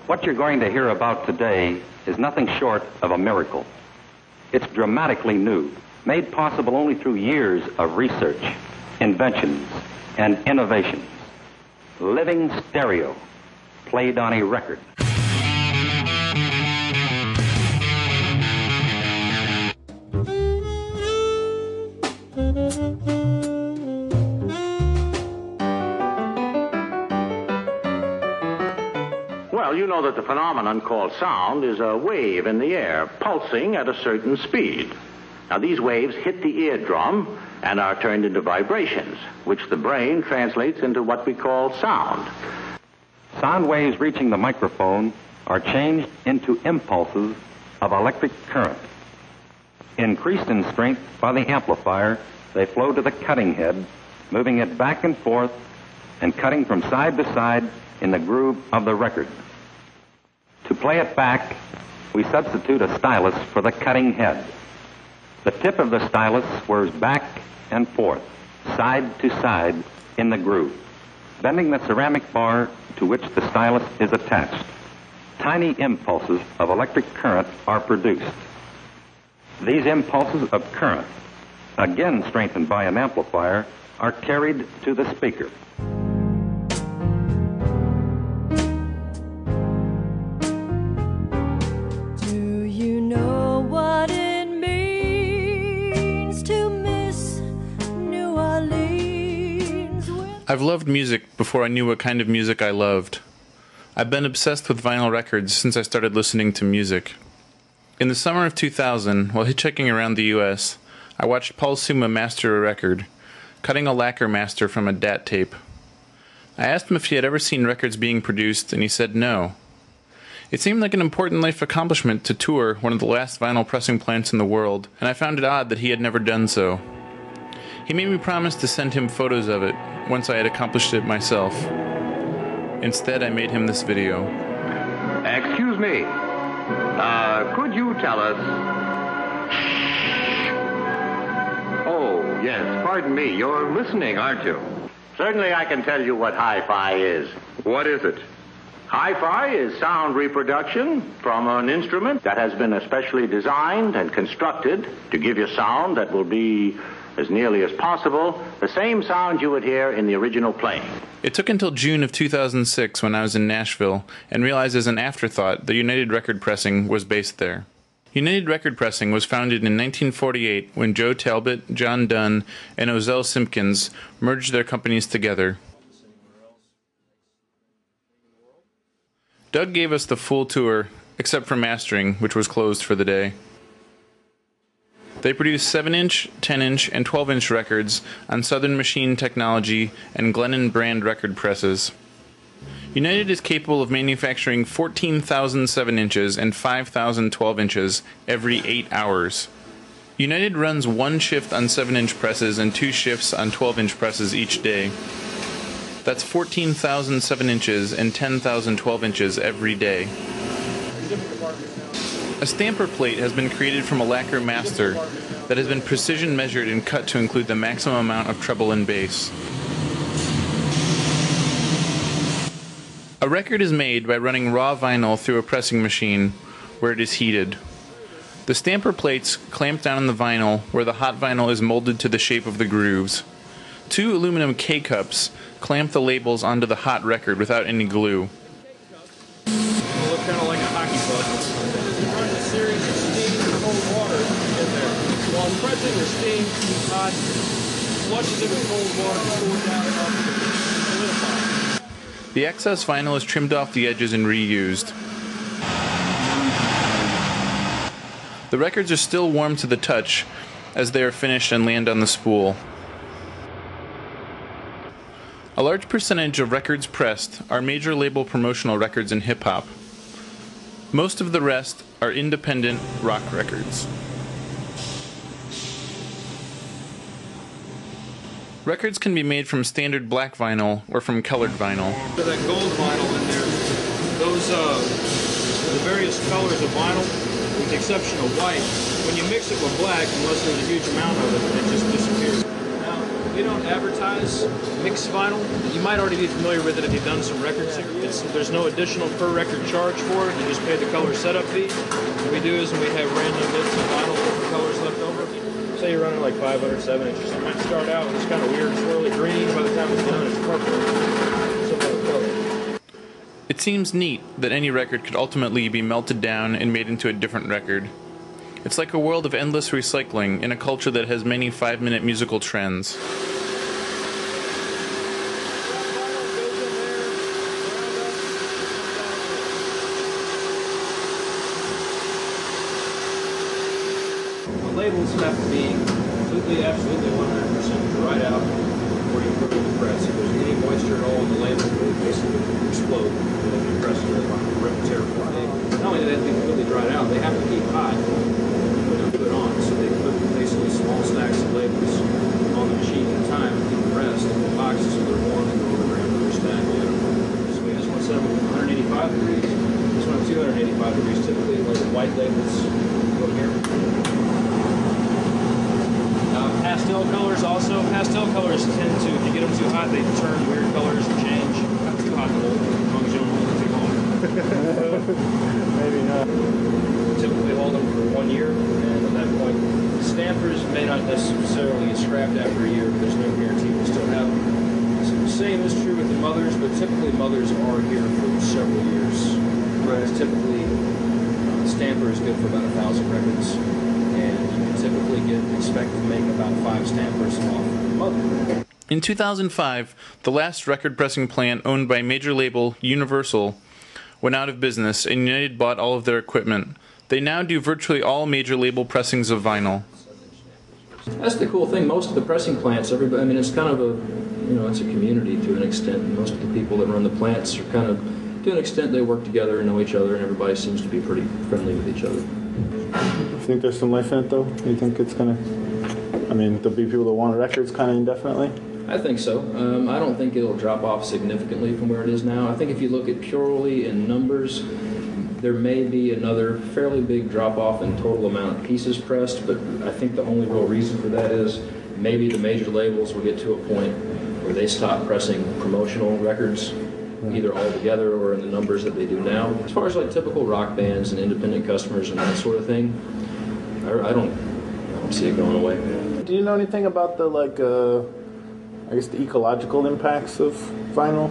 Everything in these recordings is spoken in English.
What you're going to hear about today is nothing short of a miracle. It's dramatically new, made possible only through years of research, inventions, and innovations. Living stereo, played on a record. Well, you know that the phenomenon called sound is a wave in the air, pulsing at a certain speed. Now, these waves hit the eardrum and are turned into vibrations, which the brain translates into what we call sound. Sound waves reaching the microphone are changed into impulses of electric current. Increased in strength by the amplifier, they flow to the cutting head, moving it back and forth and cutting from side to side in the groove of the record. To play it back, we substitute a stylus for the cutting head. The tip of the stylus swerves back and forth, side to side in the groove, bending the ceramic bar to which the stylus is attached. Tiny impulses of electric current are produced. These impulses of current, again strengthened by an amplifier, are carried to the speaker. I've loved music before I knew what kind of music I loved. I've been obsessed with vinyl records since I started listening to music. In the summer of 2000, while hitchhiking around the U.S., I watched Paul Suma master a record, cutting a lacquer master from a DAT tape. I asked him if he had ever seen records being produced, and he said no. It seemed like an important life accomplishment to tour one of the last vinyl pressing plants in the world, and I found it odd that he had never done so. He made me promise to send him photos of it once I had accomplished it myself. Instead, I made him this video. Excuse me. Could you tell us... Oh, yes, pardon me. You're listening, aren't you? Certainly I can tell you what hi-fi is. What is it? Hi-fi is sound reproduction from an instrument that has been especially designed and constructed to give you sound that will be, as nearly as possible, the same sound you would hear in the original playing. It took until June of 2006 when I was in Nashville and realized as an afterthought that United Record Pressing was based there. United Record Pressing was founded in 1948 when Joe Talbot, John Dunn, and Ozell Simpkins merged their companies together. Doug gave us the full tour, except for mastering, which was closed for the day. They produce 7-inch, 10-inch, and 12-inch records on Southern Machine Technology and Glennon brand record presses. United is capable of manufacturing 14,000 7-inches and 5,000 12-inches every 8 hours. United runs 1 shift on 7-inch presses and 2 shifts on 12-inch presses each day. That's 14,000 7-inches and 10,000 12-inches every day. A stamper plate has been created from a lacquer master that has been precision measured and cut to include the maximum amount of treble and bass. A record is made by running raw vinyl through a pressing machine where it is heated. The stamper plates clamp down on the vinyl where the hot vinyl is molded to the shape of the grooves. 2 aluminum K-cups clamp the labels onto the hot record without any glue. It'll look kind of like a hockey puck. You run a series of steam and cold water in there. While pressing, the steam is hot, flushes it with cold water to cool it down enough to solidify. The excess vinyl is trimmed off the edges and reused. The records are still warm to the touch as they are finished and land on the spool. A large percentage of records pressed are major label promotional records in hip-hop. Most of the rest are independent rock records. Records can be made from standard black vinyl or from colored vinyl. That gold vinyl in there, those the various colors of vinyl, with the exception of white, when you mix it with black, unless there's a huge amount of it, it just disappears. Now, We don't advertise mixed vinyl. You might already be familiar with it if you've done some records here. There's no additional per record charge for it. You just pay the color setup fee. What we do is we have random bits of vinyl with colors left over. Say you're running like 500, 7 inches. You might start out with this kind of weird swirly green. By the time it's done, it's purple. Some other color. It seems neat that any record could ultimately be melted down and made into a different record. It's like a world of endless recycling in a culture that has many 5-minute musical trends. The labels have to be completely, absolutely 100% dried out before you put it in the press. If there's any moisture at all in the label, it will basically explode when you press it on the rip and tear apart. Not only do they have to be completely dried out, they have to keep hot when they're put on. So they put basically small stacks of labels on the machine at a time and keep the rest in the boxes so they're warm and go around the stack. So we just want to set them at 185 degrees. This one at 285 degrees. Typically, like the white labels go here. Pastel colors also. Pastel colors tend to, if you get them too hot, they turn weird colors and change. Not too hot to hold, as long as you don't hold them too long. Maybe not. Typically hold them for 1 year, and at that point, stampers may not necessarily get scrapped after a year, but there's no guarantee we'll still have them. So the same is true with the mothers, but typically mothers are here for several years. Whereas typically, stamper is good for about 1,000 records. And you can typically expect to make about 5 stampers off the mother. In 2005, the last record pressing plant owned by major label Universal went out of business, and United bought all of their equipment. They now do virtually all major label pressings of vinyl. That's the cool thing. Most of the pressing plants, everybody, I mean, it's kind of it's a community to an extent. Most of the people that run the plants are kind of, to an extent, they work together and know each other, and everybody seems to be pretty friendly with each other. You think there's some life in it, though? You think it's going to... I mean, there'll be people that want records kind of indefinitely? I think so. I don't think it'll drop off significantly from where it is now. I think if you look at purely in numbers, there may be another fairly big drop-off in total amount of pieces pressed, but I think the only real reason for that is maybe the major labels will get to a point where they stop pressing promotional records, either altogether or in the numbers that they do now. As far as like typical rock bands and independent customers and that sort of thing, I don't see it going away. Do you know anything about the I guess the ecological impacts of vinyl?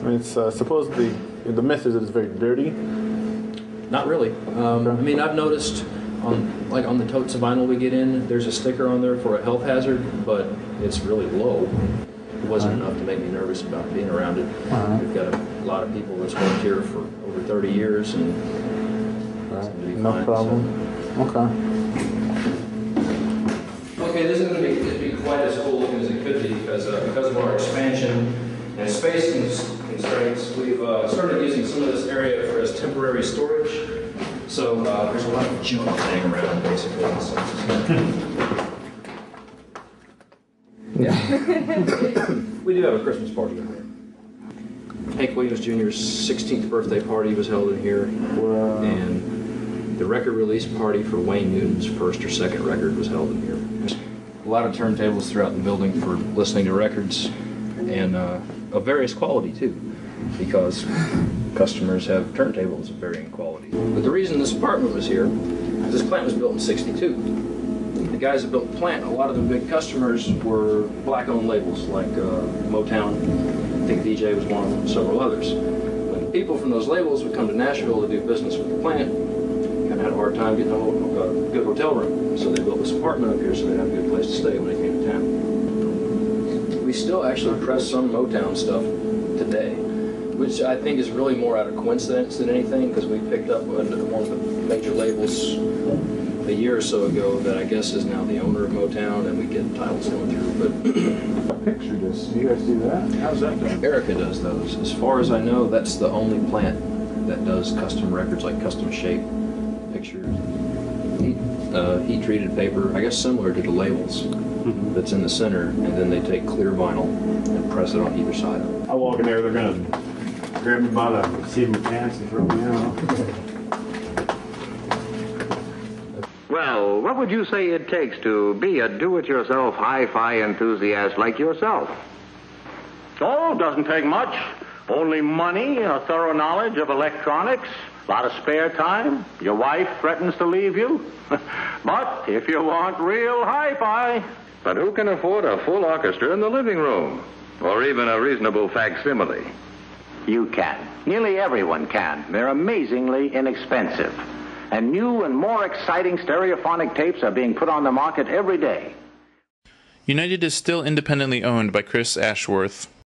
I mean, it's supposedly, the myth is that it's very dirty. Not really. I mean, I've noticed on the totes of vinyl we get in, there's a sticker on there for a health hazard, but it's really low. It wasn't enough to make me nervous about being around it. We've got a lot of people that's worked here for over 30 years, and no fine, problem. So. Okay, this isn't going to be quite as cool looking as it could be because of our expansion and space constraints. We've started using some of this area as temporary storage. So there's a lot of junk laying around, basically. Yeah. We do have a Christmas party in here. Hank Williams Jr.'s 16th birthday party was held in here. Wow. And the record release party for Wayne Newton's first or second record was held in here. A lot of turntables throughout the building for listening to records, and of various quality too, because customers have turntables of varying quality. But the reason this apartment was here is this plant was built in '62. The guys that built the plant, a lot of the big customers were black-owned labels like Motown. I think DJ was one of them, and several others. When the people from those labels would come to Nashville to do business with the plant, kind of had a hard time getting a good hotel room. So they built this apartment up here so they'd have a good place to stay when they came to town. We still actually press some Motown stuff today, which I think is really more out of coincidence than anything, because we picked up one of the major labels a year or so ago that I guess is now the owner of Motown, and we get titles going through. But Picture discs, do you guys do that? How's that done? Erica does those. As far as I know, that's the only plant that does custom records, like custom shape pictures, heat-treated paper, I guess similar to the labels that's in the center, and then they take clear vinyl and press it on either side. I walk in there, they're going to grab me by the seat of my pants and throw me out. Well, what would you say it takes to be a do-it-yourself hi-fi enthusiast like yourself? Oh, doesn't take much. Only money, a thorough knowledge of electronics, a lot of spare time. Your wife threatens to leave you. But if you want real hi-fi... But who can afford a full orchestra in the living room? Or even a reasonable facsimile? You can. Nearly everyone can. They're amazingly inexpensive. And new and more exciting stereophonic tapes are being put on the market every day. United is still independently owned by Chris Ashworth.